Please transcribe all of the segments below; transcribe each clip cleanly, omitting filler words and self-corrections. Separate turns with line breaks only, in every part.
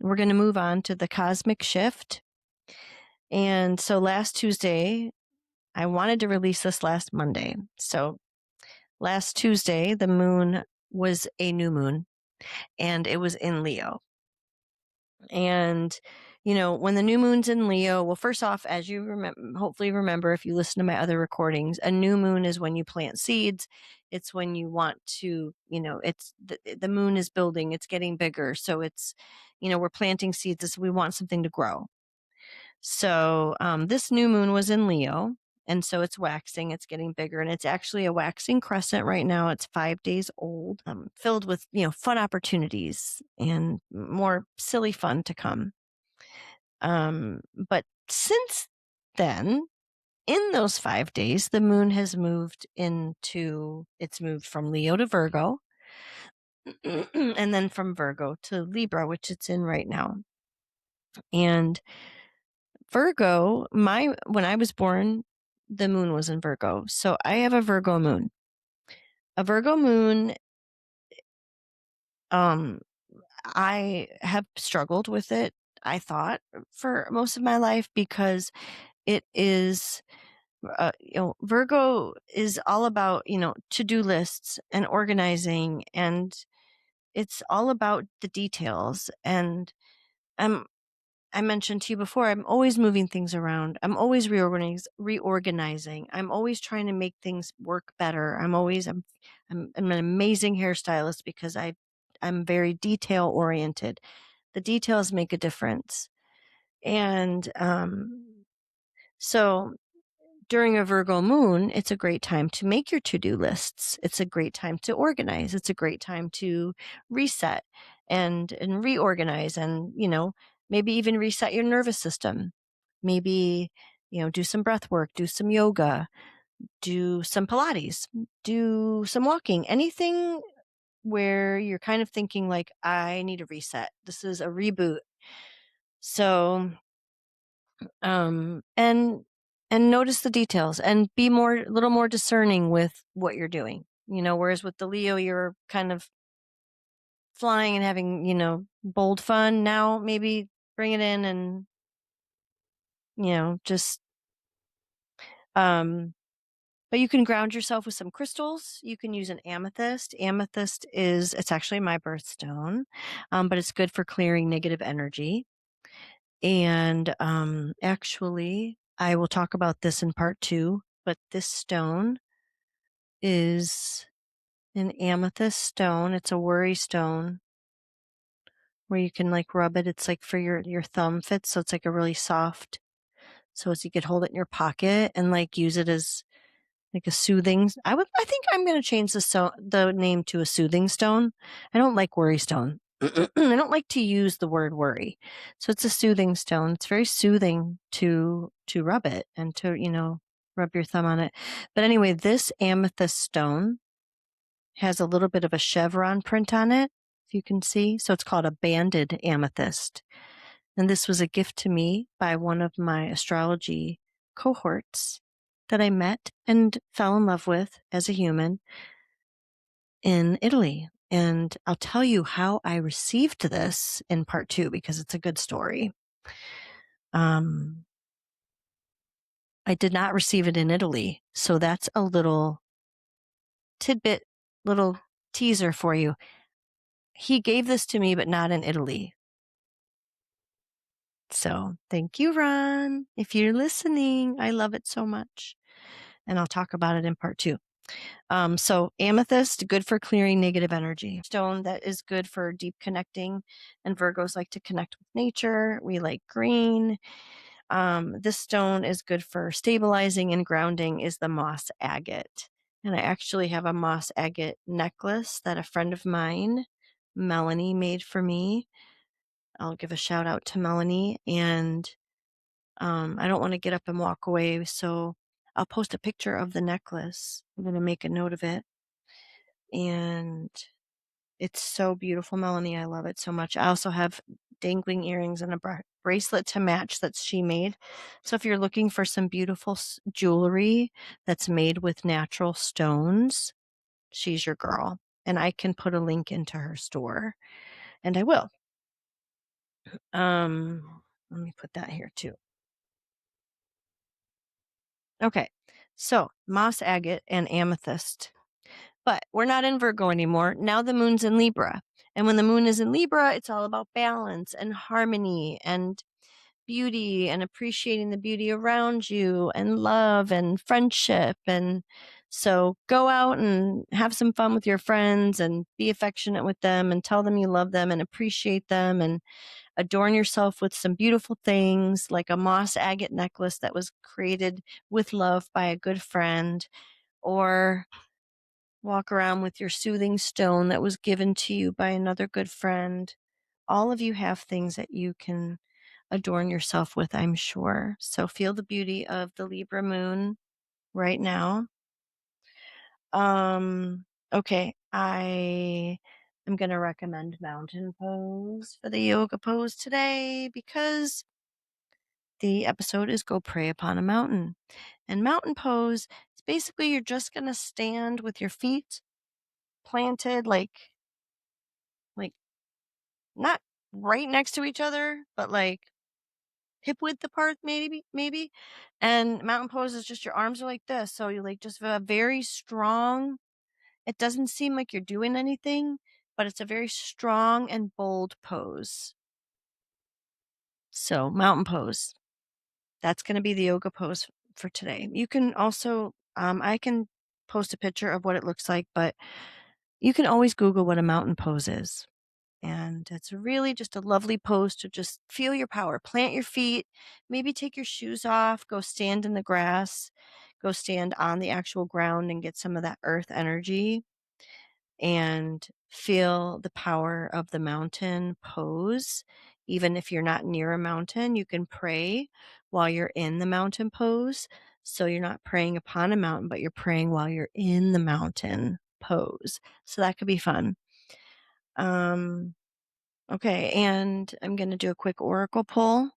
we're going to move on to the cosmic shift. And so last Tuesday, I wanted to release this last Monday. So last Tuesday, the moon was a new moon and it was in Leo. And, when the new moon's in Leo, well, first off, as you hopefully remember, if you listen to my other recordings, a new moon is when you plant seeds. It's when you want to, it's the moon is building, it's getting bigger. So it's, we're planting seeds. We want something to grow. So this new moon was in Leo. And so it's waxing, it's getting bigger, and it's actually a waxing crescent right now. It's 5 days old, filled with, fun opportunities and more silly fun to come. But since then, in those 5 days, the moon has it's moved from Leo to Virgo, and then from Virgo to Libra, which it's in right now. And Virgo, when I was born, the moon was in Virgo. So I have a Virgo moon. A Virgo moon, I have struggled with it, I thought, for most of my life because it is, Virgo is all about, to-do lists and organizing, and it's all about the details. And I'm I mentioned to you before, I'm always moving things around. I'm always reorganizing. I'm always trying to make things work better. I'm an amazing hairstylist because I'm very detail oriented. The details make a difference. And so during a Virgo moon, it's a great time to make your to-do lists. It's a great time to organize. It's a great time to reset and reorganize and, maybe even reset your nervous system. Maybe, do some breath work, do some yoga, do some Pilates, do some walking, anything where you're kind of thinking like, I need a reset. This is a reboot. So and notice the details and be a little more discerning with what you're doing. Whereas with the Leo, you're kind of flying and having, bold fun. Now maybe bring it in and, just, um, but you can ground yourself with some crystals. You can use an amethyst. It's actually my birthstone, but it's good for clearing negative energy. And actually, I will talk about this in part 2, but this stone is an amethyst stone. It's a worry stone where you can like rub it. It's like for your thumb fits, so it's like a really soft. So you could hold it in your pocket and like use it as like a soothing. I think I'm going to change the name to a soothing stone. I don't like worry stone. I don't like to use the word worry. So it's a soothing stone. It's very soothing to rub it and to, rub your thumb on it. But anyway, this amethyst stone has a little bit of a chevron print on it, if you can see. So it's called a banded amethyst. And this was a gift to me by one of my astrology cohorts that I met and fell in love with as a human in Italy. And I'll tell you how I received this in part 2 because it's a good story. I did not receive it in Italy. So that's a little tidbit, little teaser for you. He gave this to me, but not in Italy. So thank you, Ron. If you're listening, I love it so much. And I'll talk about it in part 2. So amethyst, good for clearing negative energy. Stone that is good for deep connecting. And Virgos like to connect with nature. We like green. This stone is good for stabilizing and grounding is the moss agate. And I actually have a moss agate necklace that a friend of mine, Melanie, made for me. I'll give a shout out to Melanie. And I don't want to get up and walk away, so I'll post a picture of the necklace. I'm going to make a note of it. And it's so beautiful, Melanie. I love it so much. I also have dangling earrings and a bracelet to match that she made. So if you're looking for some beautiful jewelry that's made with natural stones, she's your girl. And I can put a link into her store, and I will. Let me put that here too. Okay. So, moss agate and amethyst. But we're not in Virgo anymore. Now the moon's in Libra. And when the moon is in Libra, it's all about balance and harmony and beauty and appreciating the beauty around you and love and friendship. And so go out and have some fun with your friends and be affectionate with them and tell them you love them and appreciate them and adorn yourself with some beautiful things like a moss agate necklace that was created with love by a good friend, or walk around with your soothing stone that was given to you by another good friend. All of you have things that you can adorn yourself with, I'm sure. So feel the beauty of the Libra moon right now. Okay, I am going to recommend mountain pose for the yoga pose today because the episode is Go Pray Upon a Mountain. And mountain pose is basically you're just going to stand with your feet planted like not right next to each other, but like hip width apart, maybe. And mountain pose is just your arms are like this. So you like just a very strong, it doesn't seem like you're doing anything, but it's a very strong and bold pose. So mountain pose, that's going to be the yoga pose for today. You can also, I can post a picture of what it looks like, but you can always Google what a mountain pose is. And it's really just a lovely pose to just feel your power. Plant your feet, maybe take your shoes off, go stand in the grass, go stand on the actual ground and get some of that earth energy and feel the power of the mountain pose. Even if you're not near a mountain, you can pray while you're in the mountain pose. So you're not praying upon a mountain, but you're praying while you're in the mountain pose. So that could be fun. Okay, and I'm going to do a quick oracle pull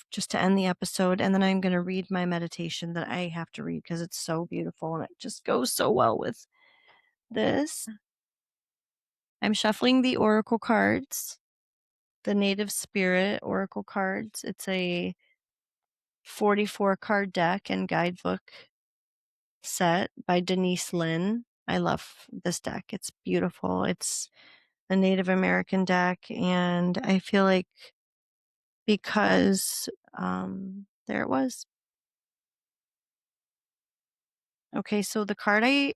just to end the episode, and then I'm going to read my meditation that I have to read because it's so beautiful and it just goes so well with this. I'm shuffling the oracle cards, the Native Spirit oracle cards. It's a 44 card deck and guidebook set by Denise Lynn. I love this deck. It's beautiful. It's a Native American deck, and I feel like because there it was. Okay, so the card I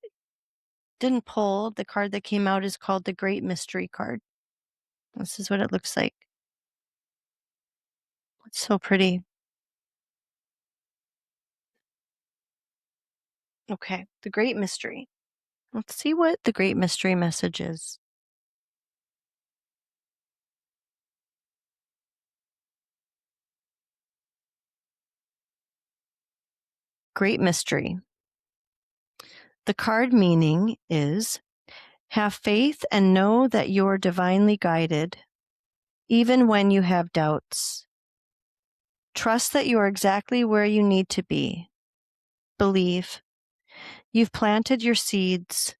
didn't pull, the card that came out is called the Great Mystery card. This is what it looks like. It's so pretty. Okay, the Great Mystery. Let's see what the Great Mystery message is. Great Mystery. The card meaning is have faith and know that you're divinely guided, even when you have doubts. Trust that you are exactly where you need to be. Believe. You've planted your seeds.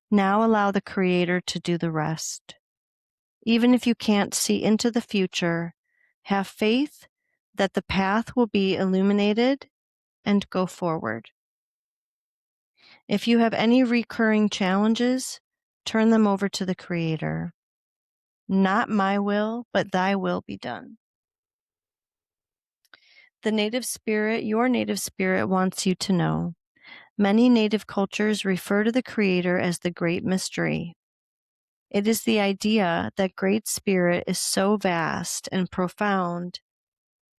Now allow the Creator to do the rest. Even if you can't see into the future, have faith that the path will be illuminated and go forward. If you have any recurring challenges, turn them over to the Creator. Not my will, but thy will be done. The native spirit, your native spirit, wants you to know. Many native cultures refer to the Creator as the Great Mystery. It is the idea that Great Spirit is so vast and profound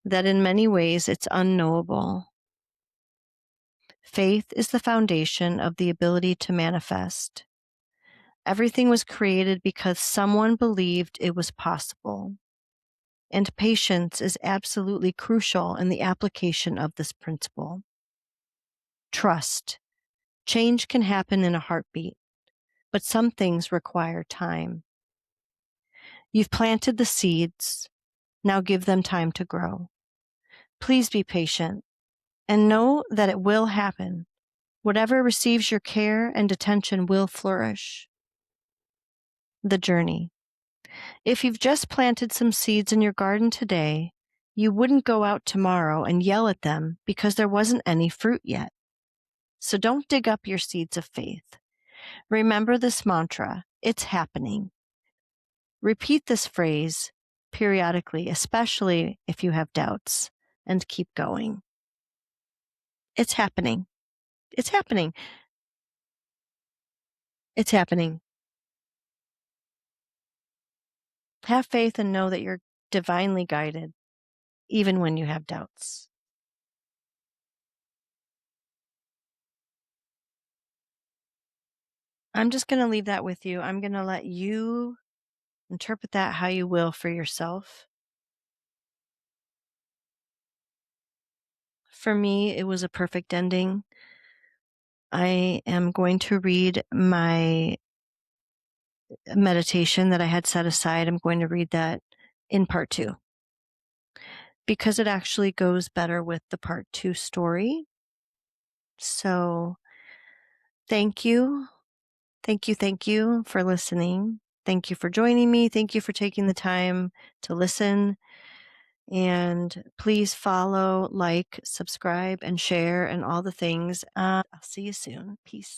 that in many ways it's unknowable. Faith is the foundation of the ability to manifest. Everything was created because someone believed it was possible. And patience is absolutely crucial in the application of this principle. Trust. Change can happen in a heartbeat, but some things require time. You've planted the seeds. Now give them time to grow. Please be patient and know that it will happen. Whatever receives your care and attention will flourish. The journey. If you've just planted some seeds in your garden today, you wouldn't go out tomorrow and yell at them because there wasn't any fruit yet. So don't dig up your seeds of faith. Remember this mantra, it's happening. Repeat this phrase periodically, especially if you have doubts, and keep going. It's happening. It's happening. It's happening. Have faith and know that you're divinely guided, even when you have doubts. I'm just going to leave that with you. I'm going to let you interpret that how you will for yourself. For me, it was a perfect ending. I am going to read my meditation that I had set aside. I'm going to read that in part 2 because it actually goes better with the part 2 story. So thank you. Thank you for listening. Thank you for joining me. Thank you for taking the time to listen. And please follow, like, subscribe, and share, and all the things. I'll see you soon. Peace.